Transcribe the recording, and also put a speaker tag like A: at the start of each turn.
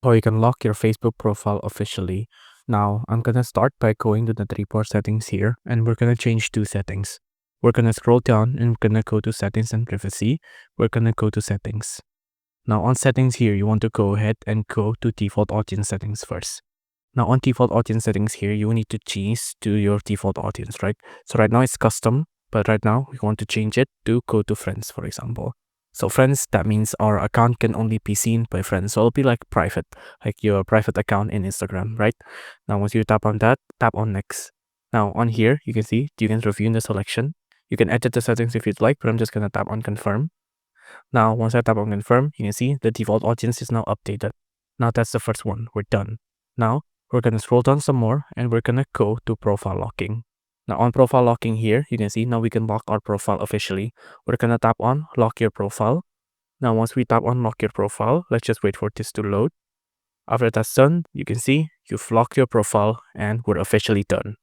A: So you can lock your Facebook profile officially. Now I'm gonna start by going to the 3-bar settings here, and we're gonna change 2 settings. We're gonna scroll down and we're gonna go to settings and privacy. We're gonna go to settings. Now on settings here, you want to go ahead and go to default audience settings first. Now on default audience settings here, you need to change to your default audience, right? So right now it's custom, but right now we want to change it to go to friends, for example. So friends, that means our account can only be seen by friends. So it'll be like private, like your private account in Instagram, right? Now once you tap on that, tap on next. Now on here, you can see you can review in the selection. You can edit the settings if you'd like, but I'm just gonna tap on confirm. Now once I tap on confirm, you can see the default audience is now updated. Now that's the first one, we're done. Now we're gonna scroll down some more and we're gonna go to profile locking. Now on profile locking here, you can see now we can lock our profile officially. We're gonna tap on lock your profile. Now once we tap on lock your profile, let's just wait for this to load. After that's done, you can see you've locked your profile and we're officially done.